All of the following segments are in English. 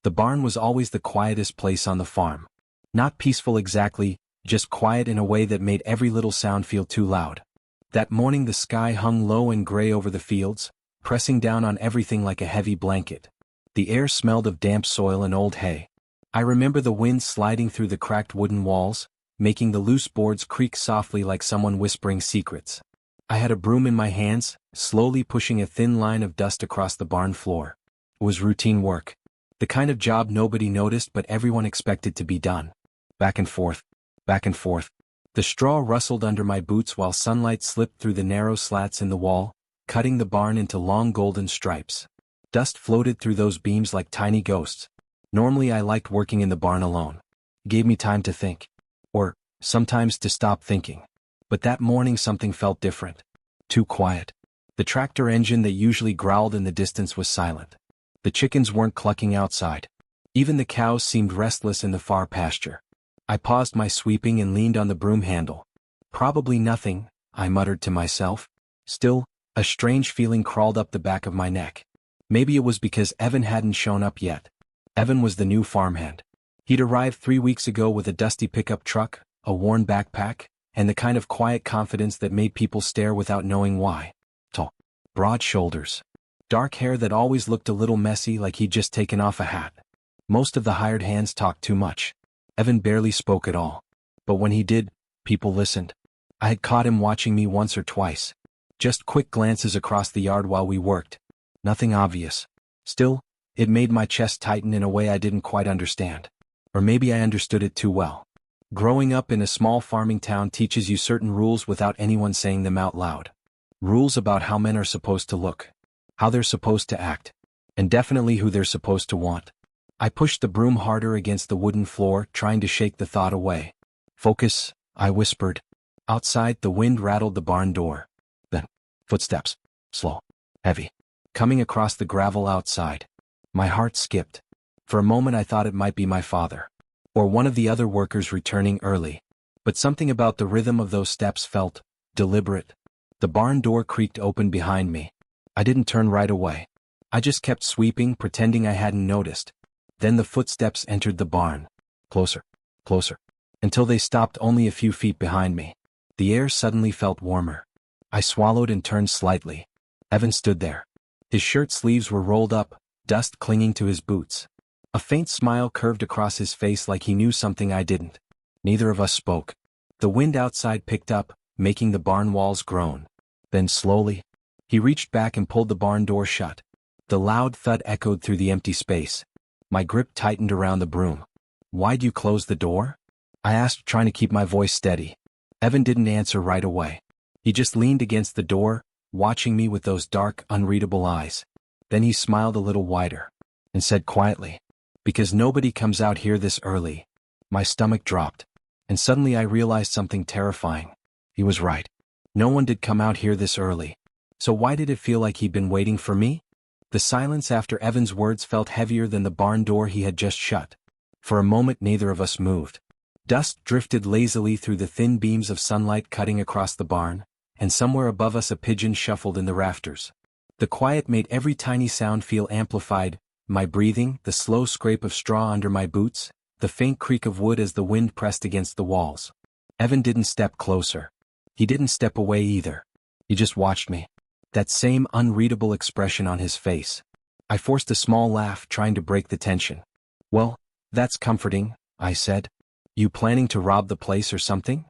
The barn was always the quietest place on the farm. Not peaceful exactly, just quiet in a way that made every little sound feel too loud. That morning the sky hung low and gray over the fields, pressing down on everything like a heavy blanket. The air smelled of damp soil and old hay. I remember the wind sliding through the cracked wooden walls, making the loose boards creak softly like someone whispering secrets. I had a broom in my hands, slowly pushing a thin line of dust across the barn floor. It was routine work. The kind of job nobody noticed but everyone expected to be done. Back and forth. Back and forth. The straw rustled under my boots while sunlight slipped through the narrow slats in the wall, cutting the barn into long golden stripes. Dust floated through those beams like tiny ghosts. Normally I liked working in the barn alone. It gave me time to think. Or, sometimes to stop thinking. But that morning something felt different. Too quiet. The tractor engine that usually growled in the distance was silent. The chickens weren't clucking outside. Even the cows seemed restless in the far pasture. I paused my sweeping and leaned on the broom handle. Probably nothing, I muttered to myself. Still, a strange feeling crawled up the back of my neck. Maybe it was because Evan hadn't shown up yet. Evan was the new farmhand. He'd arrived 3 weeks ago with a dusty pickup truck, a worn backpack, and the kind of quiet confidence that made people stare without knowing why. Tall, broad shoulders. Dark hair that always looked a little messy like he'd just taken off a hat. Most of the hired hands talked too much. Evan barely spoke at all. But when he did, people listened. I had caught him watching me once or twice. Just quick glances across the yard while we worked. Nothing obvious. Still, it made my chest tighten in a way I didn't quite understand. Or maybe I understood it too well. Growing up in a small farming town teaches you certain rules without anyone saying them out loud. Rules about how men are supposed to look. How they're supposed to act. And definitely who they're supposed to want. I pushed the broom harder against the wooden floor, trying to shake the thought away. Focus, I whispered. Outside, the wind rattled the barn door. Then, footsteps. Slow. Heavy. Coming across the gravel outside. My heart skipped. For a moment I thought it might be my father. Or one of the other workers returning early. But something about the rhythm of those steps felt deliberate. The barn door creaked open behind me. I didn't turn right away. I just kept sweeping, pretending I hadn't noticed. Then the footsteps entered the barn. Closer. Closer. Until they stopped only a few feet behind me. The air suddenly felt warmer. I swallowed and turned slightly. Evan stood there. His shirt sleeves were rolled up, dust clinging to his boots. A faint smile curved across his face like he knew something I didn't. Neither of us spoke. The wind outside picked up, making the barn walls groan. Then slowly, he reached back and pulled the barn door shut. The loud thud echoed through the empty space. My grip tightened around the broom. "Why'd you close the door?" I asked, trying to keep my voice steady. Evan didn't answer right away. He just leaned against the door, watching me with those dark, unreadable eyes. Then he smiled a little wider. And said quietly, "Because nobody comes out here this early." My stomach dropped. And suddenly I realized something terrifying. He was right. No one did come out here this early. So why did it feel like he'd been waiting for me? The silence after Evan's words felt heavier than the barn door he had just shut. For a moment neither of us moved. Dust drifted lazily through the thin beams of sunlight cutting across the barn, and somewhere above us a pigeon shuffled in the rafters. The quiet made every tiny sound feel amplified, my breathing, the slow scrape of straw under my boots, the faint creak of wood as the wind pressed against the walls. Evan didn't step closer. He didn't step away either. He just watched me. That same unreadable expression on his face. I forced a small laugh, trying to break the tension. "Well, that's comforting," I said. "You planning to rob the place or something?"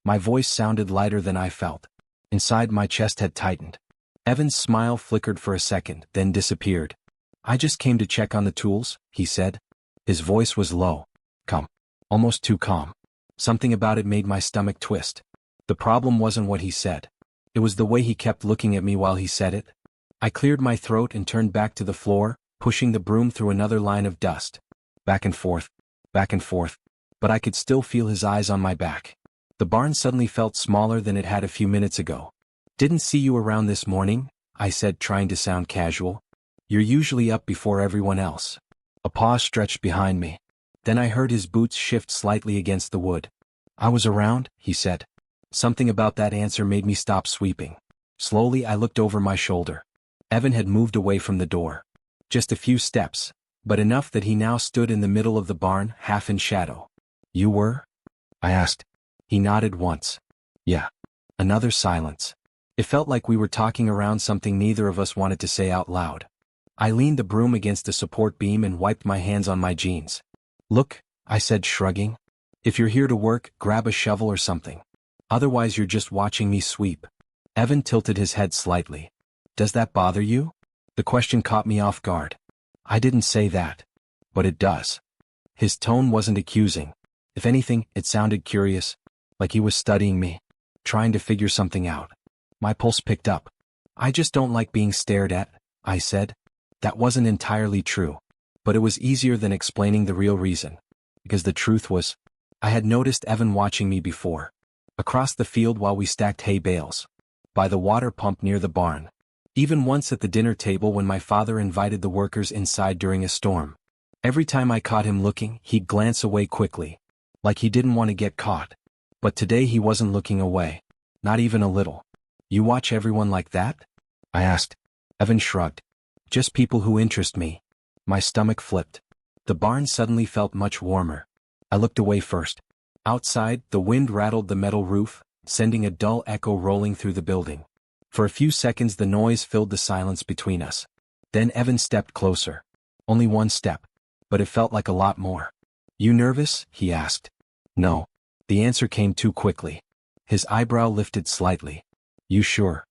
My voice sounded lighter than I felt. Inside my chest had tightened. Evan's smile flickered for a second, then disappeared. "I just came to check on the tools," he said. His voice was low. Calm. Almost too calm. Something about it made my stomach twist. The problem wasn't what he said. It was the way he kept looking at me while he said it. I cleared my throat and turned back to the floor, pushing the broom through another line of dust. Back and forth. Back and forth. But I could still feel his eyes on my back. The barn suddenly felt smaller than it had a few minutes ago. "Didn't see you around this morning," I said, trying to sound casual. "You're usually up before everyone else." A pause stretched behind me. Then I heard his boots shift slightly against the wood. "I was around," he said. Something about that answer made me stop sweeping. Slowly I looked over my shoulder. Evan had moved away from the door. Just a few steps, but enough that he now stood in the middle of the barn, half in shadow. "You were?" I asked. He nodded once. "Yeah." Another silence. It felt like we were talking around something neither of us wanted to say out loud. I leaned the broom against a support beam and wiped my hands on my jeans. "Look," I said, shrugging. "If you're here to work, grab a shovel or something. Otherwise you're just watching me sweep." Evan tilted his head slightly. "Does that bother you?" The question caught me off guard. I didn't say that. But it does. His tone wasn't accusing. If anything, it sounded curious, like he was studying me, trying to figure something out. My pulse picked up. "I just don't like being stared at," I said. That wasn't entirely true, but it was easier than explaining the real reason. Because the truth was, I had noticed Evan watching me before. Across the field while we stacked hay bales. By the water pump near the barn. Even once at the dinner table when my father invited the workers inside during a storm. Every time I caught him looking, he'd glance away quickly. Like he didn't want to get caught. But today he wasn't looking away. Not even a little. "You watch everyone like that?" I asked. Evan shrugged. "Just people who interest me." My stomach flipped. The barn suddenly felt much warmer. I looked away first. Outside, the wind rattled the metal roof, sending a dull echo rolling through the building. For a few seconds the noise filled the silence between us. Then Evan stepped closer. Only one step. But it felt like a lot more. "You nervous?" he asked. "No." The answer came too quickly. His eyebrow lifted slightly. "You sure?"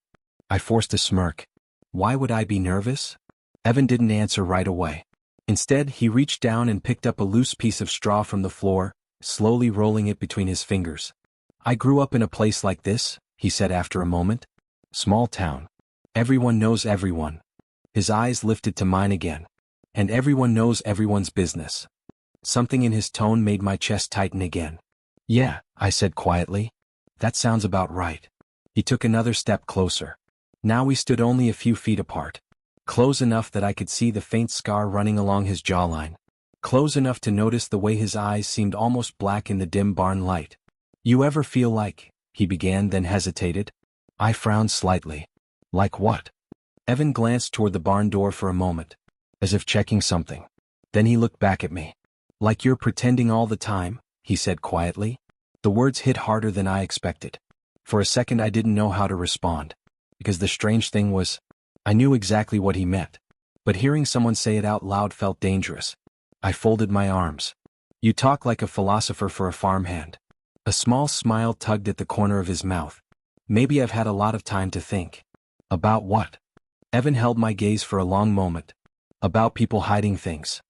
I forced a smirk. Why would I be nervous? Evan didn't answer right away. Instead, he reached down and picked up a loose piece of straw from the floor, slowly rolling it between his fingers. "I grew up in a place like this," he said after a moment. "Small town. Everyone knows everyone." His eyes lifted to mine again. "And everyone knows everyone's business." Something in his tone made my chest tighten again. "Yeah," I said quietly. "That sounds about right." He took another step closer. Now we stood only a few feet apart. Close enough that I could see the faint scar running along his jawline. Close enough to notice the way his eyes seemed almost black in the dim barn light. "You ever feel like," he began, then hesitated. I frowned slightly. "Like what?" Evan glanced toward the barn door for a moment, as if checking something. Then he looked back at me. "Like you're pretending all the time," he said quietly. The words hit harder than I expected. For a second I didn't know how to respond. Because the strange thing was, I knew exactly what he meant. But hearing someone say it out loud felt dangerous. I folded my arms. "You talk like a philosopher for a farmhand." A small smile tugged at the corner of his mouth. "Maybe I've had a lot of time to think." "About what?" Evan held my gaze for a long moment. "About people hiding things."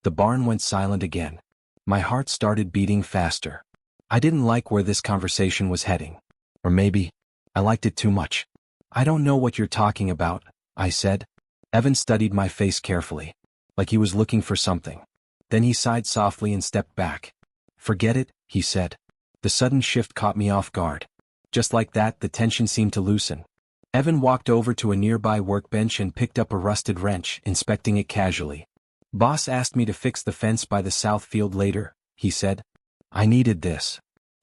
The barn went silent again. My heart started beating faster. I didn't like where this conversation was heading. Or maybe, I liked it too much. "I don't know what you're talking about," I said. Evan studied my face carefully, like he was looking for something. Then he sighed softly and stepped back. "Forget it," he said. The sudden shift caught me off guard. Just like that, the tension seemed to loosen. Evan walked over to a nearby workbench and picked up a rusted wrench, inspecting it casually. "Boss asked me to fix the fence by the south field later," he said. I needed this.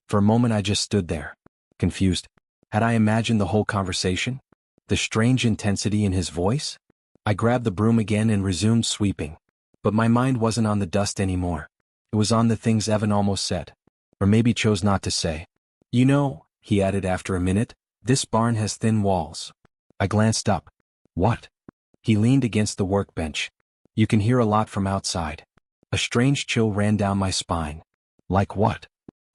For a moment I just stood there, confused. Had I imagined the whole conversation? The strange intensity in his voice? I grabbed the broom again and resumed sweeping. But my mind wasn't on the dust anymore. It was on the things Evan almost said. Or maybe chose not to say. "You know," he added after a minute, "this barn has thin walls." I glanced up. "What?" He leaned against the workbench. "You can hear a lot from outside." A strange chill ran down my spine. "Like what?"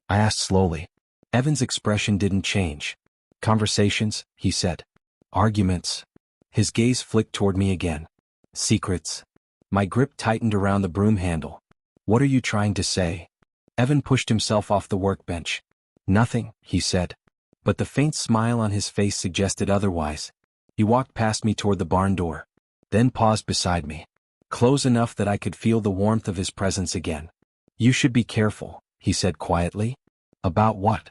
I asked slowly. Evan's expression didn't change. "Conversations," he said. "Arguments." His gaze flicked toward me again. "Secrets." My grip tightened around the broom handle. "What are you trying to say?" Evan pushed himself off the workbench. "Nothing," he said. But the faint smile on his face suggested otherwise. He walked past me toward the barn door. Then paused beside me. Close enough that I could feel the warmth of his presence again. "You should be careful," he said quietly. "About what?"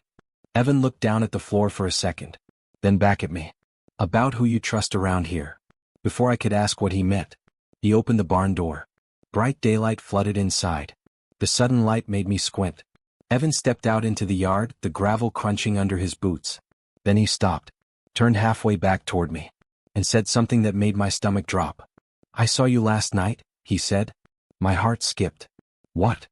Evan looked down at the floor for a second. Then back at me. "About who you trust around here." Before I could ask what he meant, he opened the barn door. Bright daylight flooded inside. The sudden light made me squint. Evan stepped out into the yard, the gravel crunching under his boots. Then he stopped, turned halfway back toward me, and said something that made my stomach drop. "I saw you last night," he said. My heart skipped. What?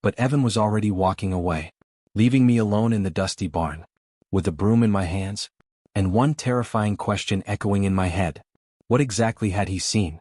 But Evan was already walking away, leaving me alone in the dusty barn, with a broom in my hands, and one terrifying question echoing in my head. What exactly had he seen?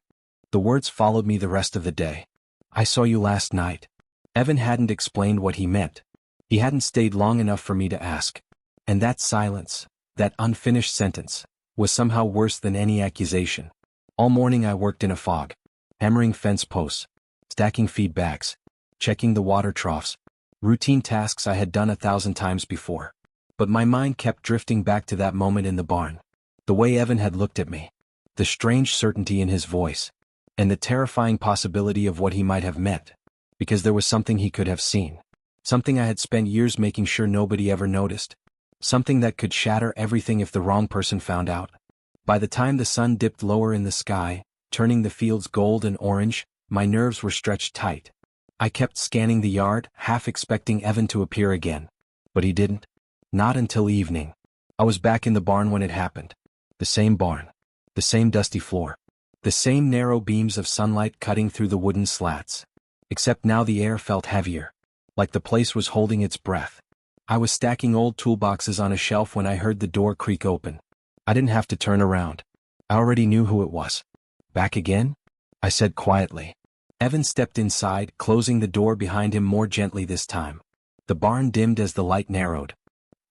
The words followed me the rest of the day. I saw you last night. Evan hadn't explained what he meant. He hadn't stayed long enough for me to ask. And that silence, that unfinished sentence, was somehow worse than any accusation. All morning I worked in a fog, hammering fence posts, stacking feed bags, checking the water troughs, routine tasks I had done 1,000 times before. But my mind kept drifting back to that moment in the barn. The way Evan had looked at me, the strange certainty in his voice, and the terrifying possibility of what he might have meant, because there was something he could have seen. Something I had spent years making sure nobody ever noticed. Something that could shatter everything if the wrong person found out. By the time the sun dipped lower in the sky, turning the fields gold and orange, my nerves were stretched tight. I kept scanning the yard, half expecting Evan to appear again. But he didn't. Not until evening. I was back in the barn when it happened. The same barn. The same dusty floor. The same narrow beams of sunlight cutting through the wooden slats. Except now the air felt heavier. Like the place was holding its breath. I was stacking old toolboxes on a shelf when I heard the door creak open. I didn't have to turn around. I already knew who it was. Back again? I said quietly. Evan stepped inside, closing the door behind him more gently this time. The barn dimmed as the light narrowed.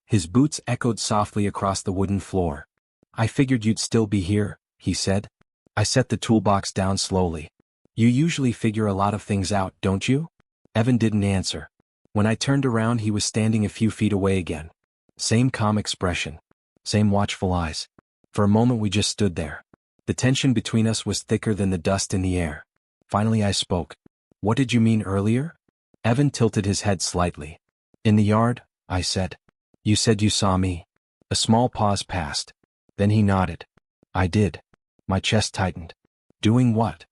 His boots echoed softly across the wooden floor. I figured you'd still be here, he said. I set the toolbox down slowly. You usually figure a lot of things out, don't you? Evan didn't answer. When I turned around, he was standing a few feet away again. Same calm expression. Same watchful eyes. For a moment we just stood there. The tension between us was thicker than the dust in the air. Finally I spoke. What did you mean earlier? Evan tilted his head slightly. In the yard, I said. You said you saw me. A small pause passed. Then he nodded. I did. My chest tightened. Doing what?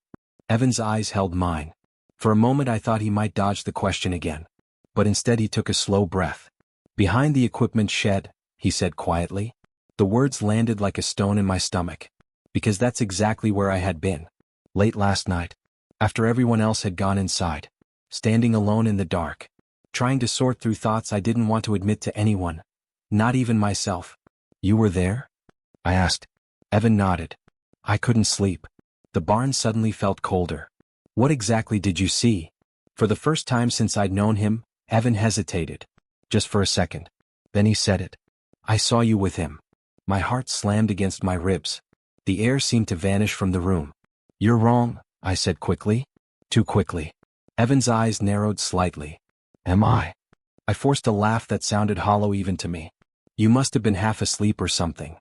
Evan's eyes held mine. For a moment I thought he might dodge the question again. But instead he took a slow breath. Behind the equipment shed, he said quietly. The words landed like a stone in my stomach. Because that's exactly where I had been. Late last night. After everyone else had gone inside. Standing alone in the dark. Trying to sort through thoughts I didn't want to admit to anyone. Not even myself. You were there? I asked. Evan nodded. I couldn't sleep. The barn suddenly felt colder. What exactly did you see? For the first time since I'd known him, Evan hesitated. Just for a second. Then he said it. I saw you with him. My heart slammed against my ribs. The air seemed to vanish from the room. You're wrong, I said quickly. Too quickly. Evan's eyes narrowed slightly. Am I? I forced a laugh that sounded hollow even to me. You must have been half asleep or something.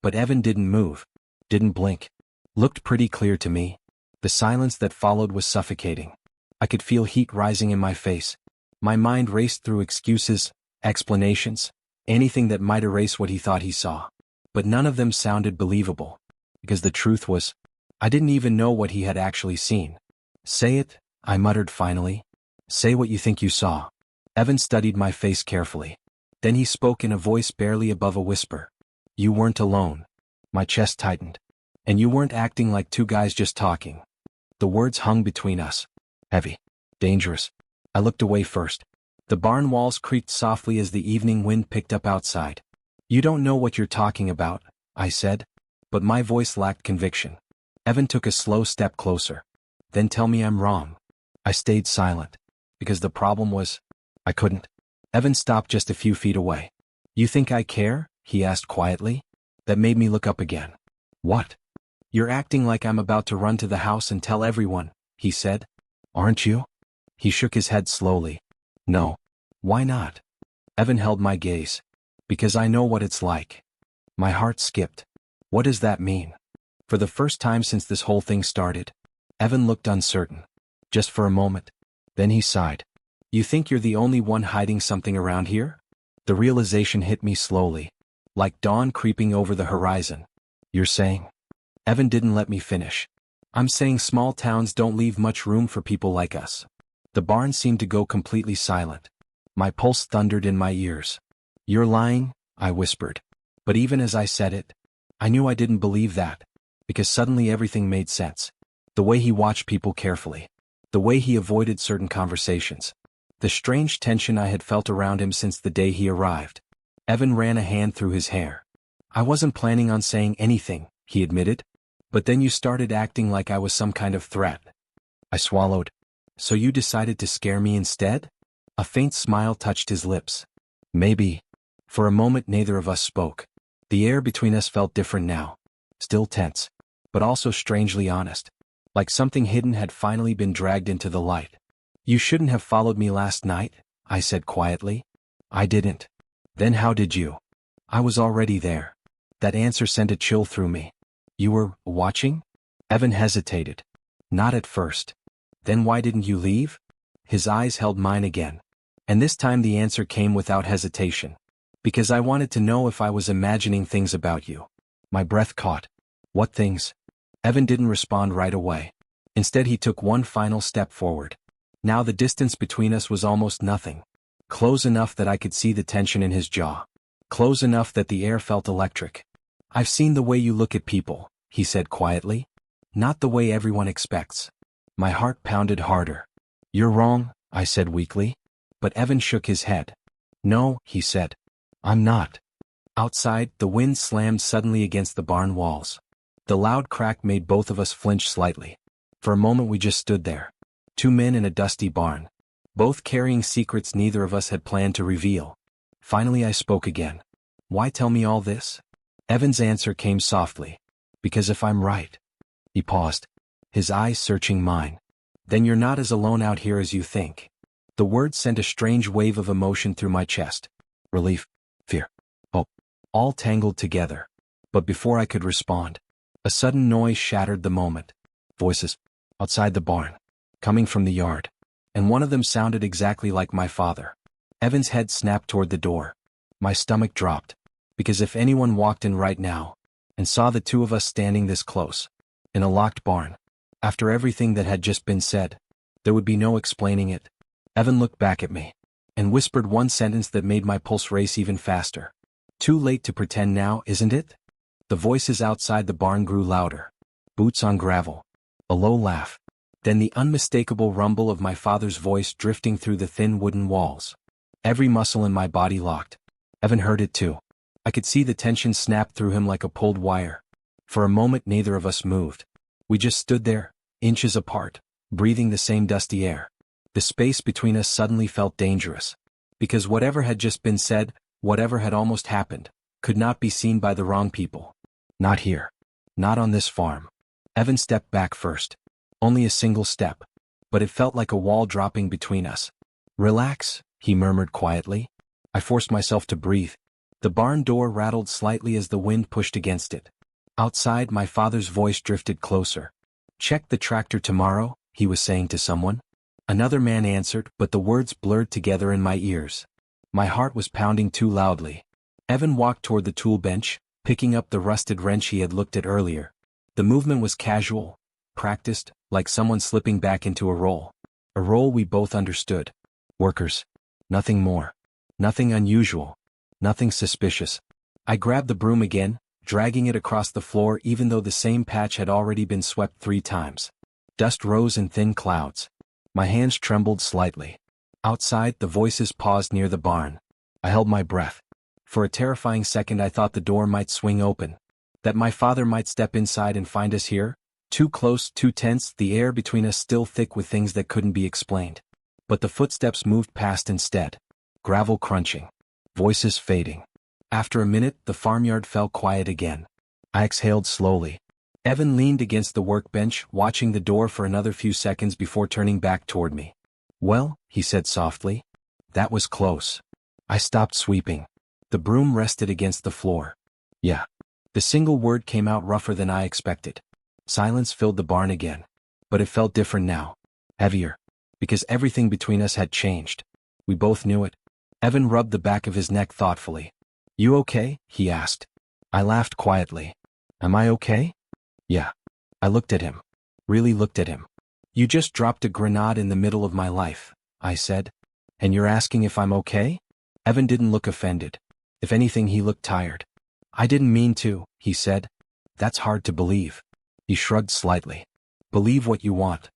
But Evan didn't move. Didn't blink. Looked pretty clear to me. The silence that followed was suffocating. I could feel heat rising in my face. My mind raced through excuses, explanations, anything that might erase what he thought he saw. But none of them sounded believable. Because the truth was, I didn't even know what he had actually seen. Say it, I muttered finally. Say what you think you saw. Evan studied my face carefully. Then he spoke in a voice barely above a whisper. You weren't alone. My chest tightened. And you weren't acting like two guys just talking. The words hung between us. Heavy. Dangerous. I looked away first. The barn walls creaked softly as the evening wind picked up outside. You don't know what you're talking about, I said. But my voice lacked conviction. Evan took a slow step closer. Then tell me I'm wrong. I stayed silent. Because the problem was, I couldn't. Evan stopped just a few feet away. You think I care? He asked quietly. That made me look up again. What? You're acting like I'm about to run to the house and tell everyone, he said. Aren't you? He shook his head slowly. No. Why not? Evan held my gaze. Because I know what it's like. My heart skipped. What does that mean? For the first time since this whole thing started, Evan looked uncertain. Just for a moment. Then he sighed. You think you're the only one hiding something around here? The realization hit me slowly. Like dawn creeping over the horizon. You're saying? Evan didn't let me finish. I'm saying small towns don't leave much room for people like us. The barn seemed to go completely silent. My pulse thundered in my ears. You're lying, I whispered. But even as I said it, I knew I didn't believe that. Because suddenly everything made sense. The way he watched people carefully. The way he avoided certain conversations. The strange tension I had felt around him since the day he arrived. Evan ran a hand through his hair. I wasn't planning on saying anything, he admitted. But then you started acting like I was some kind of threat. I swallowed. So you decided to scare me instead? A faint smile touched his lips. Maybe. For a moment neither of us spoke. The air between us felt different now. Still tense. But also strangely honest. Like something hidden had finally been dragged into the light. You shouldn't have followed me last night, I said quietly. I didn't. Then how did you? I was already there. That answer sent a chill through me. You were watching? Evan hesitated. Not at first. Then why didn't you leave? His eyes held mine again. And this time the answer came without hesitation. Because I wanted to know if I was imagining things about you. My breath caught. What things? Evan didn't respond right away. Instead he took one final step forward. Now the distance between us was almost nothing. Close enough that I could see the tension in his jaw. Close enough that the air felt electric. I've seen the way you look at people, he said quietly. Not the way everyone expects. My heart pounded harder. You're wrong, I said weakly. But Evan shook his head. No, he said. I'm not. Outside, the wind slammed suddenly against the barn walls. The loud crack made both of us flinch slightly. For a moment we just stood there. Two men in a dusty barn. Both carrying secrets neither of us had planned to reveal. Finally I spoke again. Why tell me all this? Evan's answer came softly. Because if I'm right. He paused. His eyes searching mine. Then you're not as alone out here as you think. The words sent a strange wave of emotion through my chest. Relief, fear, hope. All tangled together. But before I could respond, a sudden noise shattered the moment. Voices. Outside the barn. Coming from the yard. And one of them sounded exactly like my father. Evan's head snapped toward the door. My stomach dropped. Because if anyone walked in right now, and saw the two of us standing this close, in a locked barn, after everything that had just been said, there would be no explaining it. Evan looked back at me, and whispered one sentence that made my pulse race even faster. Too late to pretend now, isn't it? The voices outside the barn grew louder. Boots on gravel. A low laugh. Then the unmistakable rumble of my father's voice drifting through the thin wooden walls. Every muscle in my body locked. Evan heard it too. I could see the tension snap through him like a pulled wire. For a moment neither of us moved. We just stood there, inches apart, breathing the same dusty air. The space between us suddenly felt dangerous. Because whatever had just been said, whatever had almost happened, could not be seen by the wrong people. Not here. Not on this farm. Evan stepped back first. Only a single step. But it felt like a wall dropping between us. Relax, he murmured quietly. I forced myself to breathe. The barn door rattled slightly as the wind pushed against it. Outside, my father's voice drifted closer. Check the tractor tomorrow, he was saying to someone. Another man answered, but the words blurred together in my ears. My heart was pounding too loudly. Evan walked toward the tool bench, picking up the rusted wrench he had looked at earlier. The movement was casual, practiced, like someone slipping back into a role. A role we both understood. Workers. Nothing more. Nothing unusual. Nothing suspicious. I grabbed the broom again, dragging it across the floor even though the same patch had already been swept 3 times. Dust rose in thin clouds. My hands trembled slightly. Outside, the voices paused near the barn. I held my breath. For a terrifying second I thought the door might swing open. That my father might step inside and find us here. Too close, too tense, the air between us still thick with things that couldn't be explained. But the footsteps moved past instead. Gravel crunching. Voices fading. After a minute, the farmyard fell quiet again. I exhaled slowly. Evan leaned against the workbench, watching the door for another few seconds before turning back toward me. Well, he said softly. That was close. I stopped sweeping. The broom rested against the floor. Yeah. The single word came out rougher than I expected. Silence filled the barn again. But it felt different now. Heavier. Because everything between us had changed. We both knew it. Evan rubbed the back of his neck thoughtfully. You okay? He asked. I laughed quietly. Am I okay? Yeah. I looked at him. Really looked at him. You just dropped a grenade in the middle of my life, I said. And you're asking if I'm okay? Evan didn't look offended. If anything, he looked tired. I didn't mean to, he said. That's hard to believe. He shrugged slightly. Believe what you want.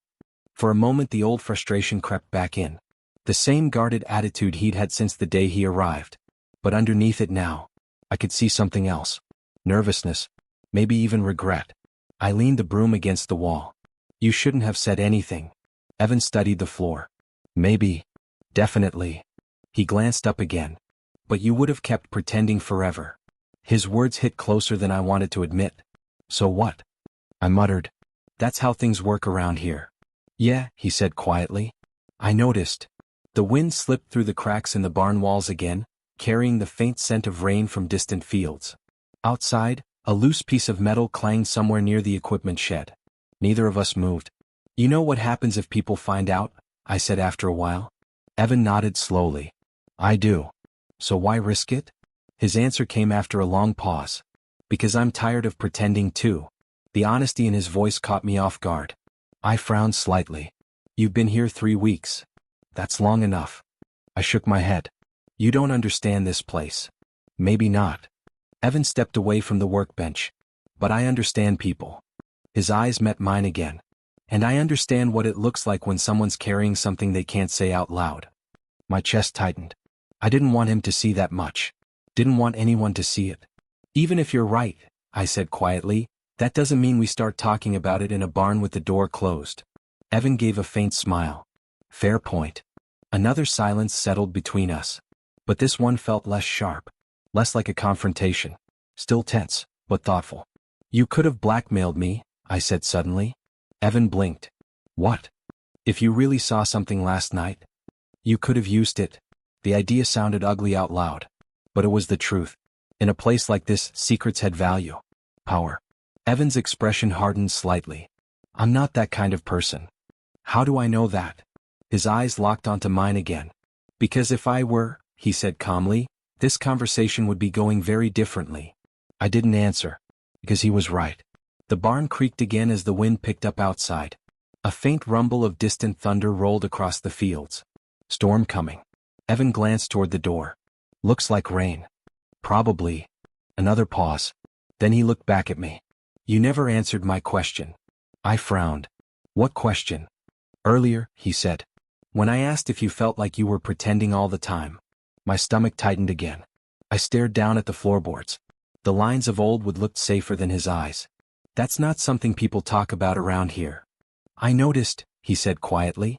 For a moment the old frustration crept back in. The same guarded attitude he'd had since the day he arrived. But underneath it now, I could see something else. Nervousness. Maybe even regret. I leaned the broom against the wall. You shouldn't have said anything. Evan studied the floor. Maybe. Definitely. He glanced up again. But you would have kept pretending forever. His words hit closer than I wanted to admit. So what? I muttered. That's how things work around here. Yeah, he said quietly. I noticed. The wind slipped through the cracks in the barn walls again, carrying the faint scent of rain from distant fields. Outside, a loose piece of metal clanged somewhere near the equipment shed. Neither of us moved. You know what happens if people find out? I said after a while. Evan nodded slowly. I do. So why risk it? His answer came after a long pause. Because I'm tired of pretending too. The honesty in his voice caught me off guard. I frowned slightly. You've been here 3 weeks. That's long enough. I shook my head. You don't understand this place. Maybe not. Evan stepped away from the workbench. But I understand people. His eyes met mine again. And I understand what it looks like when someone's carrying something they can't say out loud. My chest tightened. I didn't want him to see that much. Didn't want anyone to see it. Even if you're right, I said quietly, that doesn't mean we start talking about it in a barn with the door closed. Evan gave a faint smile. Fair point. Another silence settled between us. But this one felt less sharp. Less like a confrontation. Still tense, but thoughtful. You could have blackmailed me, I said suddenly. Evan blinked. What? If you really saw something last night? You could have used it. The idea sounded ugly out loud. But it was the truth. In a place like this, secrets had value. Power. Evan's expression hardened slightly. I'm not that kind of person. How do I know that? His eyes locked onto mine again. Because if I were, he said calmly, this conversation would be going very differently. I didn't answer. Because he was right. The barn creaked again as the wind picked up outside. A faint rumble of distant thunder rolled across the fields. Storm coming. Evan glanced toward the door. Looks like rain. Probably. Another pause. Then he looked back at me. You never answered my question. I frowned. What question? Earlier, he said. When I asked if you felt like you were pretending all the time. My stomach tightened again. I stared down at the floorboards. The lines of old wood looked safer than his eyes. That's not something people talk about around here. I noticed, he said quietly.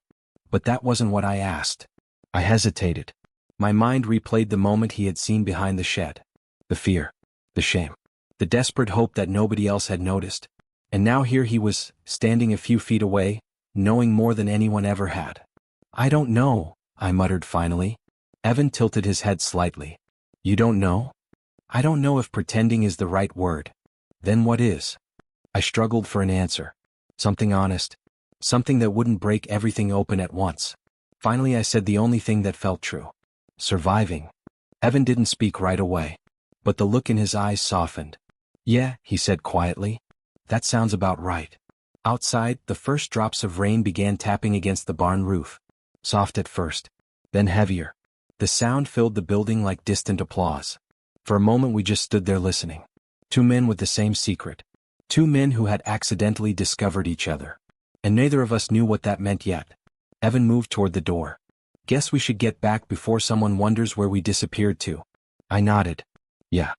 But that wasn't what I asked. I hesitated. My mind replayed the moment he had seen behind the shed. The fear. The shame. The desperate hope that nobody else had noticed. And now here he was, standing a few feet away, knowing more than anyone ever had. I don't know, I muttered finally. Evan tilted his head slightly. You don't know? I don't know if pretending is the right word. Then what is? I struggled for an answer. Something honest. Something that wouldn't break everything open at once. Finally I said the only thing that felt true. Surviving. Evan didn't speak right away. But the look in his eyes softened. Yeah, he said quietly. That sounds about right. Outside, the first drops of rain began tapping against the barn roof. Soft at first. Then heavier. The sound filled the building like distant applause. For a moment we just stood there listening. 2 men with the same secret. 2 men who had accidentally discovered each other. And neither of us knew what that meant yet. Evan moved toward the door. Guess we should get back before someone wonders where we disappeared to. I nodded. Yeah.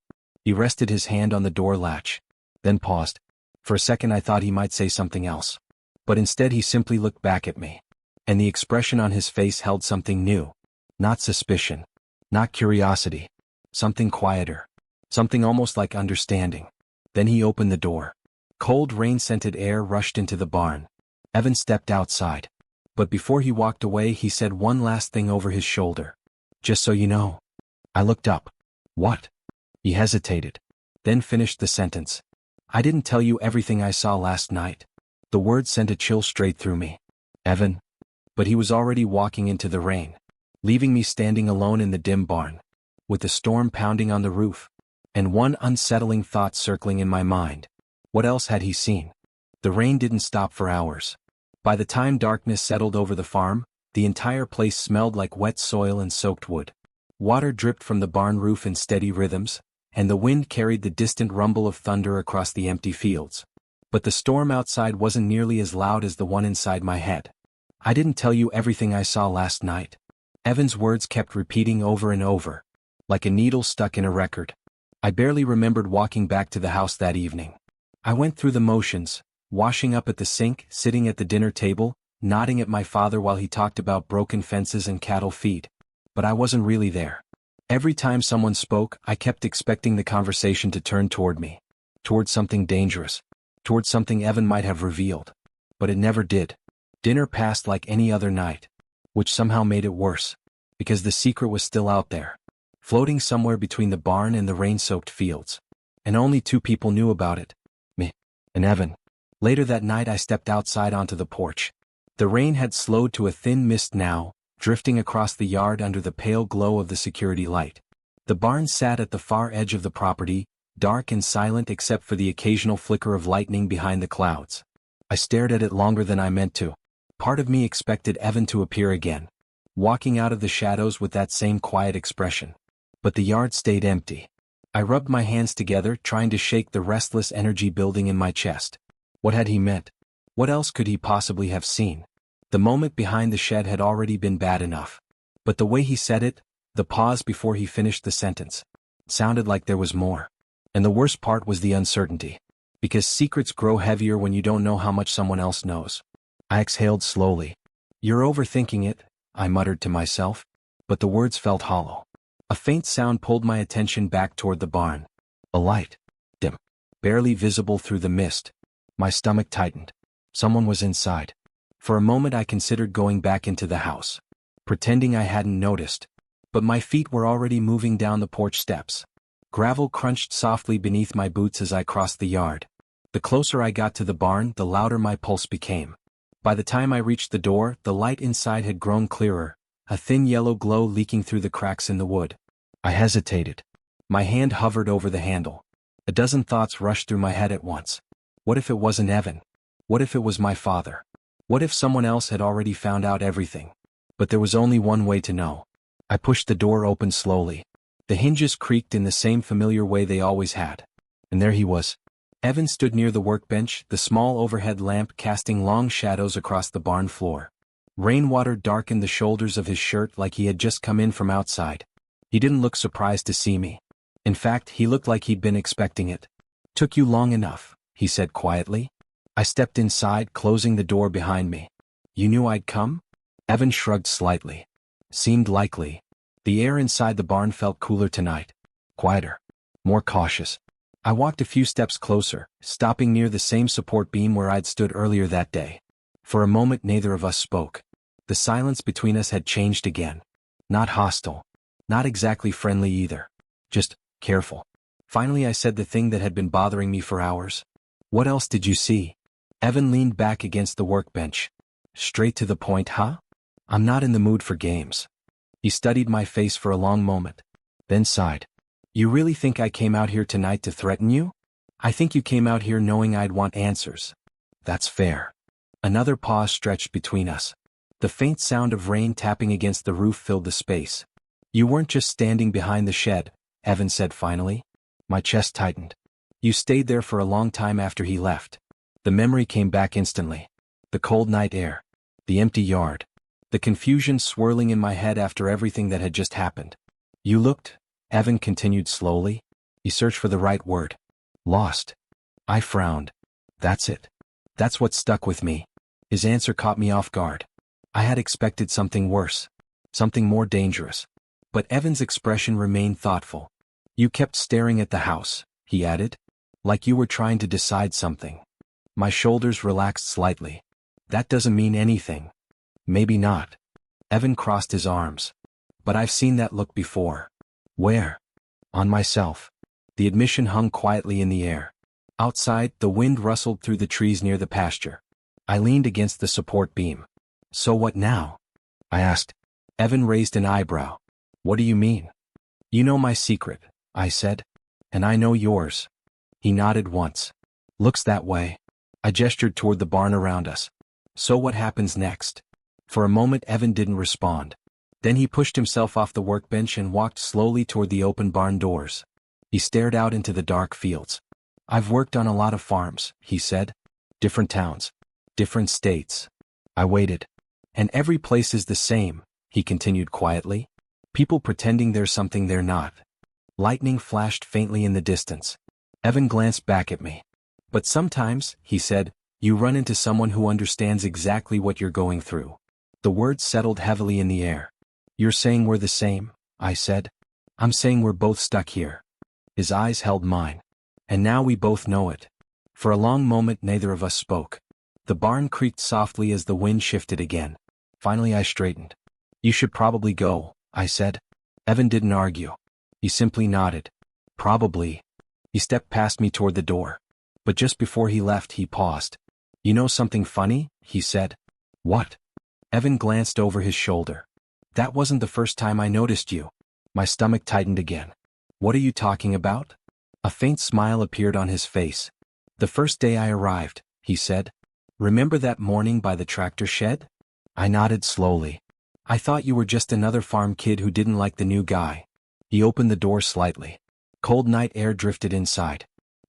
He rested his hand on the door latch. Then paused. For a second I thought he might say something else. But instead he simply looked back at me. And the expression on his face held something new. Not suspicion. Not curiosity. Something quieter. Something almost like understanding. Then he opened the door. Cold rain-scented air rushed into the barn. Evan stepped outside. But before he walked away he said one last thing over his shoulder. Just so you know. I looked up. What? He hesitated. Then finished the sentence. I didn't tell you everything I saw last night. The word sent a chill straight through me. Evan. But he was already walking into the rain. Leaving me standing alone in the dim barn. With the storm pounding on the roof. And one unsettling thought circling in my mind. What else had he seen? The rain didn't stop for hours. By the time darkness settled over the farm, the entire place smelled like wet soil and soaked wood. Water dripped from the barn roof in steady rhythms, and the wind carried the distant rumble of thunder across the empty fields. But the storm outside wasn't nearly as loud as the one inside my head. I didn't tell you everything I saw last night. Evan's words kept repeating over and over, like a needle stuck in a record. I barely remembered walking back to the house that evening. I went through the motions, washing up at the sink, sitting at the dinner table, nodding at my father while he talked about broken fences and cattle feed. But I wasn't really there. Every time someone spoke, I kept expecting the conversation to turn toward me, toward something dangerous, toward something Evan might have revealed. But it never did. Dinner passed like any other night, which somehow made it worse, because the secret was still out there, floating somewhere between the barn and the rain-soaked fields. And only two people knew about it, me and Evan. Later that night I stepped outside onto the porch. The rain had slowed to a thin mist now, drifting across the yard under the pale glow of the security light. The barn sat at the far edge of the property, dark and silent except for the occasional flicker of lightning behind the clouds. I stared at it longer than I meant to. Part of me expected Evan to appear again, walking out of the shadows with that same quiet expression. But the yard stayed empty. I rubbed my hands together, trying to shake the restless energy building in my chest. What had he meant? What else could he possibly have seen? The moment behind the shed had already been bad enough. But the way he said it, the pause before he finished the sentence, sounded like there was more. And the worst part was the uncertainty. Because secrets grow heavier when you don't know how much someone else knows. I exhaled slowly. You're overthinking it, I muttered to myself, but the words felt hollow. A faint sound pulled my attention back toward the barn. A light. Dim. Barely visible through the mist. My stomach tightened. Someone was inside. For a moment I considered going back into the house, pretending I hadn't noticed. But my feet were already moving down the porch steps. Gravel crunched softly beneath my boots as I crossed the yard. The closer I got to the barn, the louder my pulse became. By the time I reached the door, the light inside had grown clearer, a thin yellow glow leaking through the cracks in the wood. I hesitated. My hand hovered over the handle. A dozen thoughts rushed through my head at once. What if it wasn't Evan? What if it was my father? What if someone else had already found out everything? But there was only one way to know. I pushed the door open slowly. The hinges creaked in the same familiar way they always had. And there he was. Evan stood near the workbench, the small overhead lamp casting long shadows across the barn floor. Rainwater darkened the shoulders of his shirt like he had just come in from outside. He didn't look surprised to see me. In fact, he looked like he'd been expecting it. "Took you long enough," he said quietly. I stepped inside, closing the door behind me. "You knew I'd come?" Evan shrugged slightly. "Seemed likely." The air inside the barn felt cooler tonight. Quieter. More cautious. I walked a few steps closer, stopping near the same support beam where I'd stood earlier that day. For a moment neither of us spoke. The silence between us had changed again. Not hostile. Not exactly friendly either. Just careful. Finally I said the thing that had been bothering me for hours. "What else did you see?" Evan leaned back against the workbench. "Straight to the point, huh? I'm not in the mood for games." He studied my face for a long moment, then sighed. "You really think I came out here tonight to threaten you? I think you came out here knowing I'd want answers." "That's fair." Another pause stretched between us. The faint sound of rain tapping against the roof filled the space. "You weren't just standing behind the shed," Evan said finally. My chest tightened. "You stayed there for a long time after he left." The memory came back instantly. The cold night air. The empty yard. The confusion swirling in my head after everything that had just happened. "You looked," Evan continued slowly. He searched for the right word. "Lost." I frowned. "That's it. That's what stuck with me." His answer caught me off guard. I had expected something worse. Something more dangerous. But Evan's expression remained thoughtful. "You kept staring at the house," he added. "Like you were trying to decide something." My shoulders relaxed slightly. "That doesn't mean anything." "Maybe not." Evan crossed his arms. "But I've seen that look before." "Where?" "On myself." The admission hung quietly in the air. Outside, the wind rustled through the trees near the pasture. I leaned against the support beam. "So what now?" I asked. Evan raised an eyebrow. "What do you mean?" "You know my secret," I said. "And I know yours." He nodded once. "Looks that way." I gestured toward the barn around us. "So what happens next?" For a moment Evan didn't respond. Then he pushed himself off the workbench and walked slowly toward the open barn doors. He stared out into the dark fields. "I've worked on a lot of farms," he said. "Different towns. Different states." I waited. And every place is the same, he continued quietly. People pretending there's something they're not. Lightning flashed faintly in the distance. Evan glanced back at me. But sometimes, he said, you run into someone who understands exactly what you're going through. The words settled heavily in the air. You're saying we're the same, I said. I'm saying we're both stuck here. His eyes held mine. And now we both know it. For a long moment neither of us spoke. The barn creaked softly as the wind shifted again. Finally I straightened. You should probably go, I said. Evan didn't argue. He simply nodded. Probably. He stepped past me toward the door. But just before he left he paused. You know something funny? He said. What? Evan glanced over his shoulder. That wasn't the first time I noticed you. My stomach tightened again. What are you talking about? A faint smile appeared on his face. The first day I arrived, he said. Remember that morning by the tractor shed? I nodded slowly. I thought you were just another farm kid who didn't like the new guy. He opened the door slightly. Cold night air drifted inside.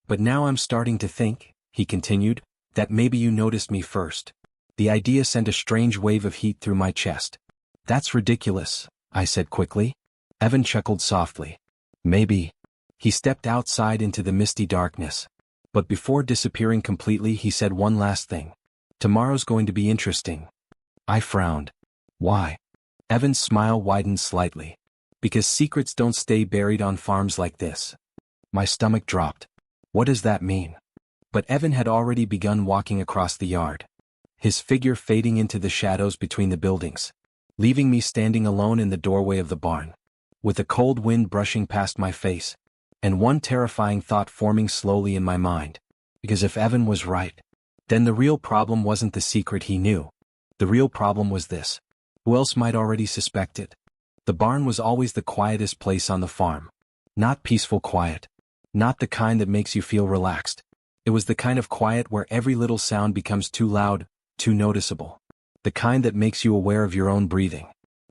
But now I'm starting to think, he continued, that maybe you noticed me first. The idea sent a strange wave of heat through my chest. That's ridiculous, I said quickly. Evan chuckled softly. Maybe. He stepped outside into the misty darkness. But before disappearing completely he said one last thing. Tomorrow's going to be interesting. I frowned. Why? Evan's smile widened slightly. Because secrets don't stay buried on farms like this. My stomach dropped. What does that mean? But Evan had already begun walking across the yard. His figure fading into the shadows between the buildings. Leaving me standing alone in the doorway of the barn. With the cold wind brushing past my face. And one terrifying thought forming slowly in my mind. Because if Evan was right, then the real problem wasn't the secret he knew. The real problem was this. Who else might already suspect it? The barn was always the quietest place on the farm. Not peaceful quiet. Not the kind that makes you feel relaxed. It was the kind of quiet where every little sound becomes too loud, too noticeable. The kind that makes you aware of your own breathing.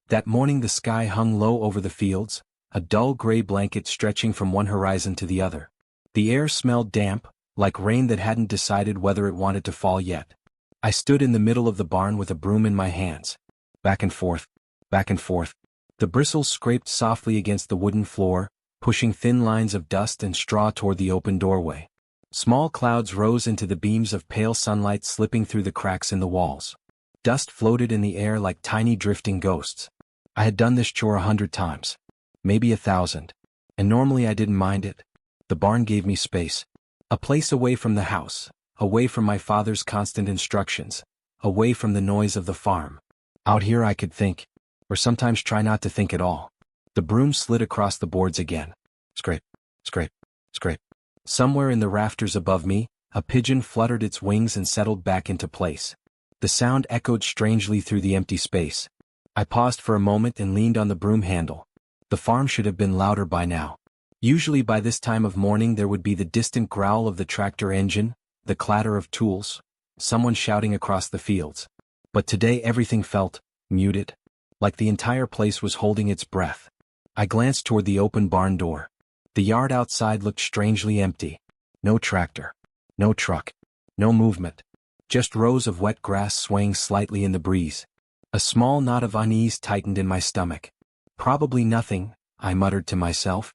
That morning the sky hung low over the fields, a dull gray blanket stretching from one horizon to the other. The air smelled damp, like rain that hadn't decided whether it wanted to fall yet. I stood in the middle of the barn with a broom in my hands. Back and forth, back and forth. The bristles scraped softly against the wooden floor, pushing thin lines of dust and straw toward the open doorway. Small clouds rose into the beams of pale sunlight slipping through the cracks in the walls. Dust floated in the air like tiny drifting ghosts. I had done this chore 100 times. Maybe 1,000. And normally I didn't mind it. The barn gave me space. A place away from the house, away from my father's constant instructions, away from the noise of the farm. Out here I could think, or sometimes try not to think at all. The broom slid across the boards again. Scrape, scrape, scrape. Somewhere in the rafters above me, a pigeon fluttered its wings and settled back into place. The sound echoed strangely through the empty space. I paused for a moment and leaned on the broom handle. The farm should have been louder by now. Usually by this time of morning there would be the distant growl of the tractor engine, the clatter of tools, someone shouting across the fields. But today everything felt muted, like the entire place was holding its breath. I glanced toward the open barn door. The yard outside looked strangely empty. No tractor. No truck. No movement. Just rows of wet grass swaying slightly in the breeze. A small knot of unease tightened in my stomach. Probably nothing, I muttered to myself.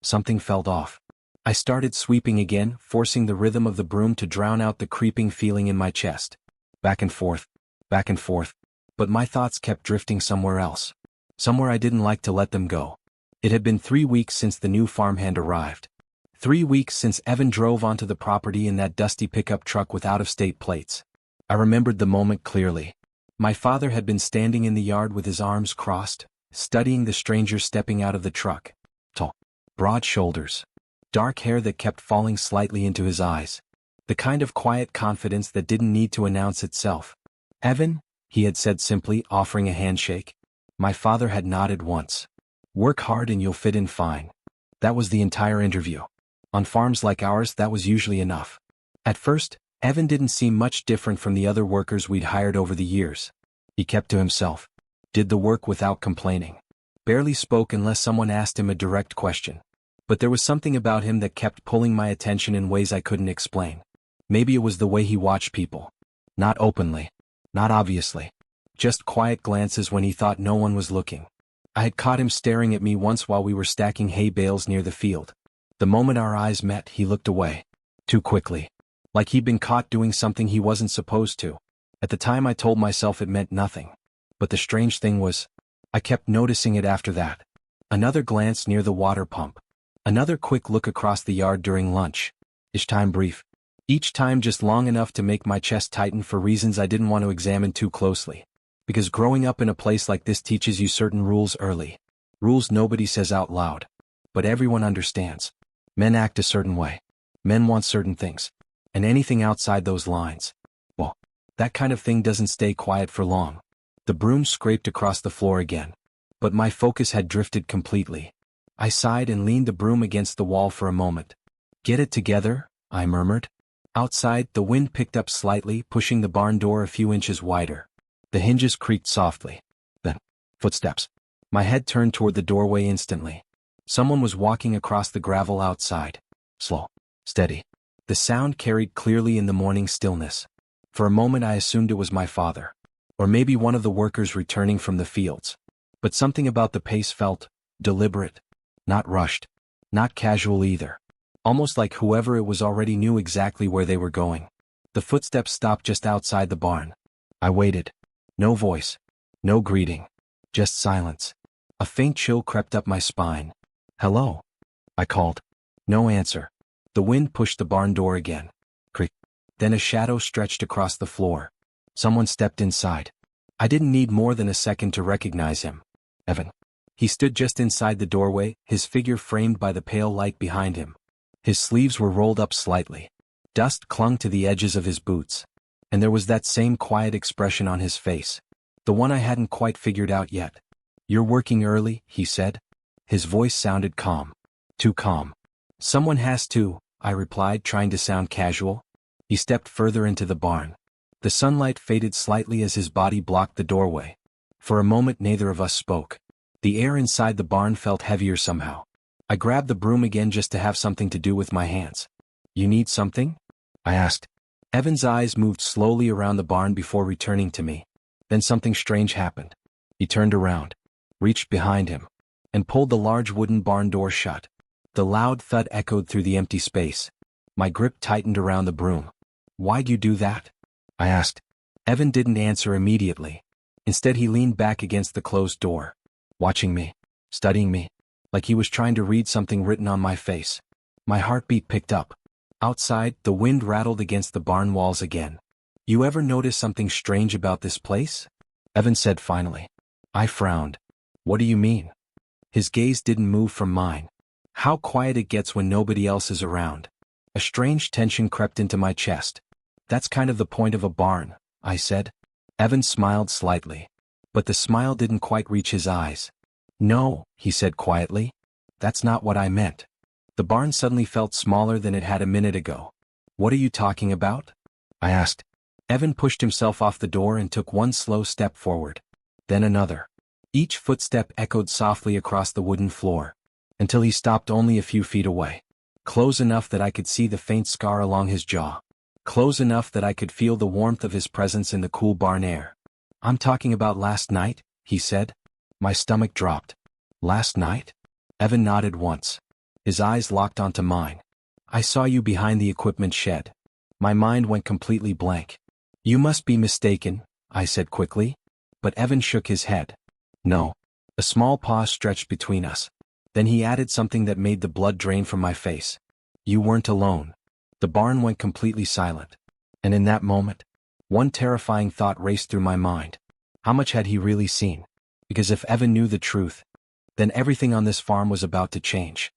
Something felt off. I started sweeping again, forcing the rhythm of the broom to drown out the creeping feeling in my chest. Back and forth. Back and forth. But my thoughts kept drifting somewhere else. Somewhere I didn't like to let them go. It had been 3 weeks since the new farmhand arrived. 3 weeks since Evan drove onto the property in that dusty pickup truck with out-of-state plates. I remembered the moment clearly. My father had been standing in the yard with his arms crossed, studying the stranger stepping out of the truck. Tall, broad shoulders. Dark hair that kept falling slightly into his eyes. The kind of quiet confidence that didn't need to announce itself. Evan, he had said simply, offering a handshake. My father had nodded once. Work hard and you'll fit in fine. That was the entire interview. On farms like ours, that was usually enough. At first, Evan didn't seem much different from the other workers we'd hired over the years. He kept to himself. Did the work without complaining. Barely spoke unless someone asked him a direct question. But there was something about him that kept pulling my attention in ways I couldn't explain. Maybe it was the way he watched people. Not openly. Not obviously. Just quiet glances when he thought no one was looking. I had caught him staring at me once while we were stacking hay bales near the field. The moment our eyes met, he looked away. Too quickly. Like he'd been caught doing something he wasn't supposed to. At the time I told myself it meant nothing. But the strange thing was, I kept noticing it after that. Another glance near the water pump. Another quick look across the yard during lunch. Each time brief. Each time just long enough to make my chest tighten for reasons I didn't want to examine too closely. Because growing up in a place like this teaches you certain rules early. Rules nobody says out loud. But everyone understands. Men act a certain way. Men want certain things. And anything outside those lines, well, that kind of thing doesn't stay quiet for long. The broom scraped across the floor again. But my focus had drifted completely. I sighed and leaned the broom against the wall for a moment. Get it together, I murmured. Outside, the wind picked up slightly, pushing the barn door a few inches wider. The hinges creaked softly. Then, footsteps. My head turned toward the doorway instantly. Someone was walking across the gravel outside. Slow. Steady. The sound carried clearly in the morning stillness. For a moment I assumed it was my father. Or maybe one of the workers returning from the fields. But something about the pace felt deliberate. Not rushed. Not casual either. Almost like whoever it was already knew exactly where they were going. The footsteps stopped just outside the barn. I waited. No voice. No greeting. Just silence. A faint chill crept up my spine. Hello? I called. No answer. The wind pushed the barn door again. Creak. Then a shadow stretched across the floor. Someone stepped inside. I didn't need more than a second to recognize him. Evan. He stood just inside the doorway, his figure framed by the pale light behind him. His sleeves were rolled up slightly. Dust clung to the edges of his boots. And there was that same quiet expression on his face. The one I hadn't quite figured out yet. You're working early, he said. His voice sounded calm. Too calm. Someone has to, I replied, trying to sound casual. He stepped further into the barn. The sunlight faded slightly as his body blocked the doorway. For a moment neither of us spoke. The air inside the barn felt heavier somehow. I grabbed the broom again just to have something to do with my hands. You need something? I asked. Evan's eyes moved slowly around the barn before returning to me. Then something strange happened. He turned around, reached behind him, and pulled the large wooden barn door shut. The loud thud echoed through the empty space. My grip tightened around the broom. Why'd you do that? I asked. Evan didn't answer immediately. Instead he leaned back against the closed door, watching me, studying me, like he was trying to read something written on my face. My heartbeat picked up. Outside, the wind rattled against the barn walls again. You ever notice something strange about this place? Evan said finally. I frowned. What do you mean? His gaze didn't move from mine. How quiet it gets when nobody else is around. A strange tension crept into my chest. That's kind of the point of a barn, I said. Evan smiled slightly. But the smile didn't quite reach his eyes. No, he said quietly. That's not what I meant. The barn suddenly felt smaller than it had a minute ago. What are you talking about? I asked. Evan pushed himself off the door and took one slow step forward. Then another. Each footstep echoed softly across the wooden floor. Until he stopped only a few feet away. Close enough that I could see the faint scar along his jaw. Close enough that I could feel the warmth of his presence in the cool barn air. I'm talking about last night, he said. My stomach dropped. Last night? Evan nodded once. His eyes locked onto mine. I saw you behind the equipment shed. My mind went completely blank. You must be mistaken, I said quickly. But Evan shook his head. No. A small pause stretched between us. Then he added something that made the blood drain from my face. You weren't alone. The barn went completely silent. And in that moment, one terrifying thought raced through my mind. How much had he really seen? Because if Evan knew the truth, then everything on this farm was about to change.